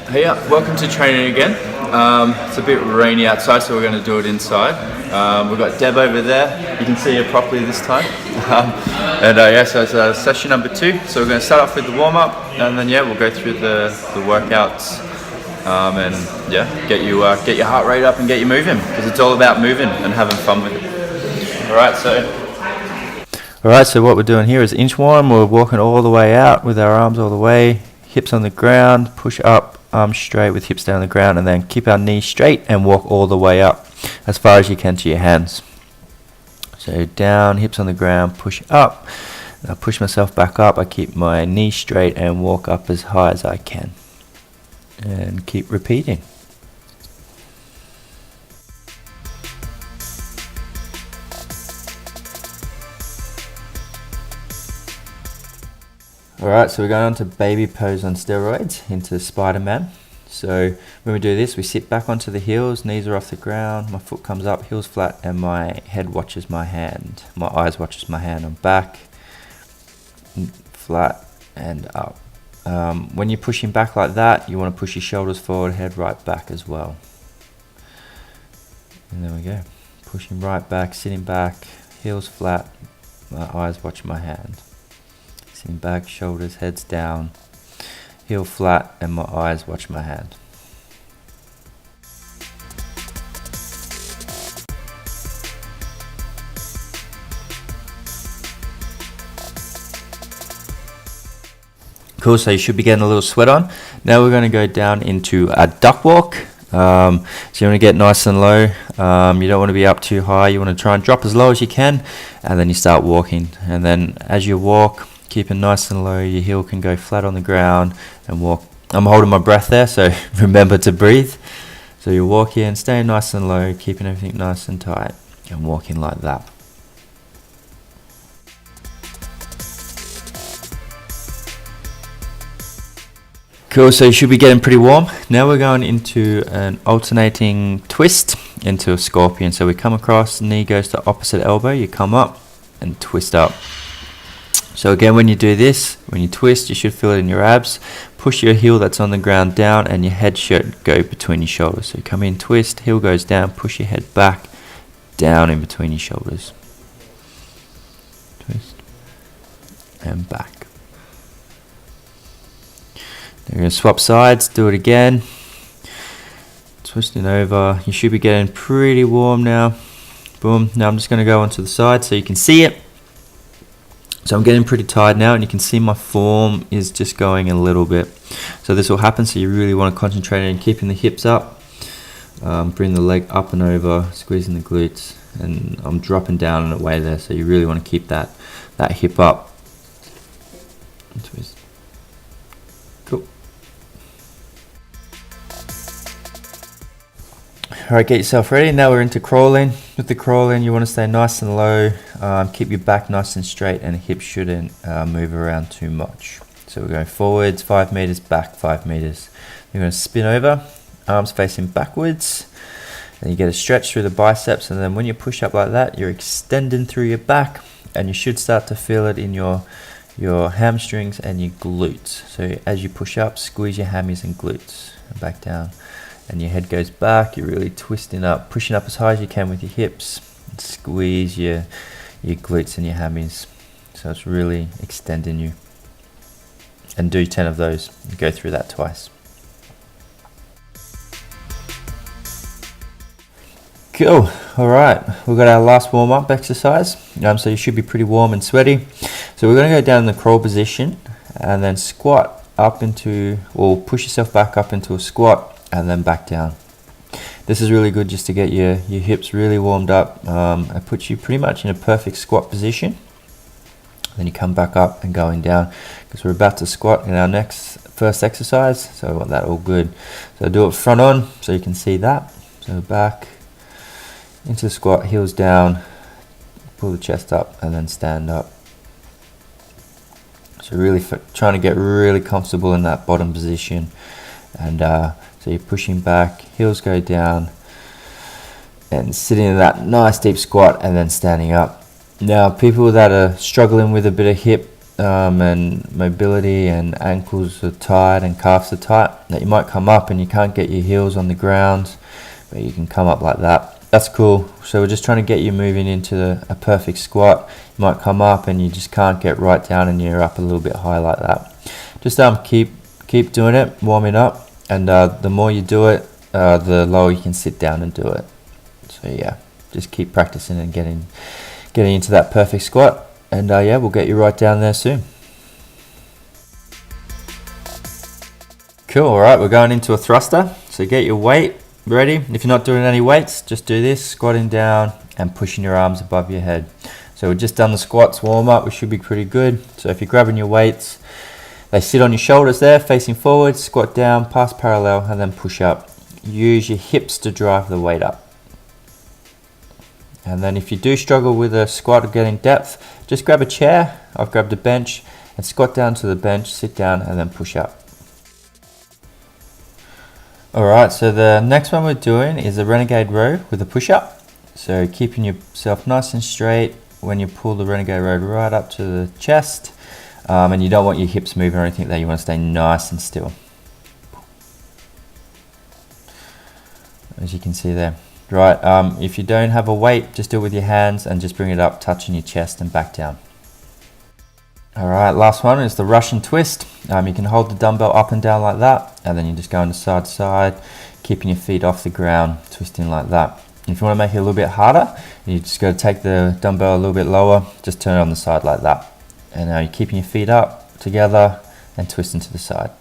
Hey, welcome to training again. It's a bit rainy outside, so we're going to do it inside. We've got Deb over there. You can see her properly this time. So it's session number 2. So we're going to start off with the warm up, and then we'll go through the workouts, get your heart rate up and get you moving, because it's all about moving and having fun with it. All right, so what we're doing here is Inchworm. We're walking all the way out with our arms all the way, hips on the ground, push up, arms straight with hips down the ground, and then keep our knees straight and walk all the way up as far as you can to your hands. So down, hips on the ground, push up. I push myself back up. I keep my knees straight and walk up as high as I can. And keep repeating. Alright, so we're going on to baby pose on steroids, into Spider-Man. So when we do this, we sit back onto the heels, knees are off the ground, my foot comes up, heels flat, and my head watches my hand. My eyes watches my hand. I'm back, flat, and up. When you're pushing back like that, you want to push your shoulders forward, head right back as well. And there we go. Pushing right back, sitting back, heels flat, my eyes watch my hand. Sitting back, shoulders, heads down, heel flat, and my eyes watch my hand. Cool, so you should be getting a little sweat on. Now we're going to go down into a duck walk. So you want to get nice and low. You don't want to be up too high. You want to try and drop as low as you can, and then you start walking. And then as you walk, keep it nice and low. Your heel can go flat on the ground and walk. I'm holding my breath there, so remember to breathe. So you walk in, staying nice and low, keeping everything nice and tight, and walking like that. Cool, so you should be getting pretty warm. Now we're going into an alternating twist into a scorpion. So we come across, knee goes to opposite elbow, you come up and twist up. So again, when you do this, when you twist, you should feel it in your abs. Push your heel that's on the ground down, and your head should go between your shoulders. So you come in, twist, heel goes down, push your head back, down in between your shoulders. Twist, and back. Then we're going to swap sides, do it again. Twisting over, you should be getting pretty warm now. Boom, now I'm just going to go onto the side so you can see it. So I'm getting pretty tired now, and you can see my form is just going a little bit. So this will happen, so you really want to concentrate on keeping the hips up. Bring the leg up and over, squeezing the glutes, and I'm dropping down and away there, so you really want to keep that hip up. Twist. Cool. Alright, get yourself ready. Now we're into crawling. With the crawling, you want to stay nice and low. Keep your back nice and straight, and hips shouldn't move around too much. So we're going forwards 5 meters, back 5 meters. You're going to spin over, arms facing backwards. And you get a stretch through the biceps, and then when you push up like that, you're extending through your back, and you should start to feel it in your hamstrings and your glutes. So as you push up, squeeze your hammies and glutes, and back down. And your head goes back, you're really twisting up, pushing up as high as you can with your hips. And squeeze your glutes and your hammies. So it's really extending you. And do 10 of those. Go through that twice. Cool. Alright, we've got our last warm-up exercise. So you should be pretty warm and sweaty. So we're going to go down in the crawl position and then squat up into, or push yourself back up into a squat, and then back down. This is really good just to get your hips really warmed up. It puts you pretty much in a perfect squat position. Then you come back up and going down, because we're about to squat in our first exercise, so we want that all good. So do it front on so you can see that. So back into the squat, heels down, pull the chest up, and then stand up. So really trying to get really comfortable in that bottom position. And so you're pushing back, heels go down, and sitting in that nice deep squat, and then standing up. Now, people that are struggling with a bit of hip and mobility and ankles are tight and calves are tight, that you might come up and you can't get your heels on the ground, but you can come up like that. That's cool. So we're just trying to get you moving into a perfect squat. You might come up and you just can't get right down and you're up a little bit high like that. Just keep doing it, warming up, and the more you do it, the lower you can sit down and do it. So yeah, just keep practicing and getting into that perfect squat, and yeah, we'll get you right down there soon. Cool. All right, we're going into a thruster. So get your weight ready. If you're not doing any weights, just do this, squatting down and pushing your arms above your head. So we've just done the squats warm up. We should be pretty good. So if you're grabbing your weights, they sit on your shoulders there, facing forward, squat down, pass parallel, and then push up. Use your hips to drive the weight up. And then if you do struggle with a squat or getting depth, just grab a chair. I've grabbed a bench and squat down to the bench, sit down, and then push up. Alright, so the next one we're doing is a Renegade Row with a push-up. So keeping yourself nice and straight when you pull the Renegade Row right up to the chest. And you don't want your hips moving or anything there, you want to stay nice and still. As you can see there. Right, if you don't have a weight, just do it with your hands and just bring it up, touching your chest and back down. Alright, last one is the Russian twist. You can hold the dumbbell up and down like that, and then you just go on the side to side, keeping your feet off the ground, twisting like that. If you want to make it a little bit harder, you just got to take the dumbbell a little bit lower, just turn it on the side like that. And now you're keeping your feet up together and twisting to the side.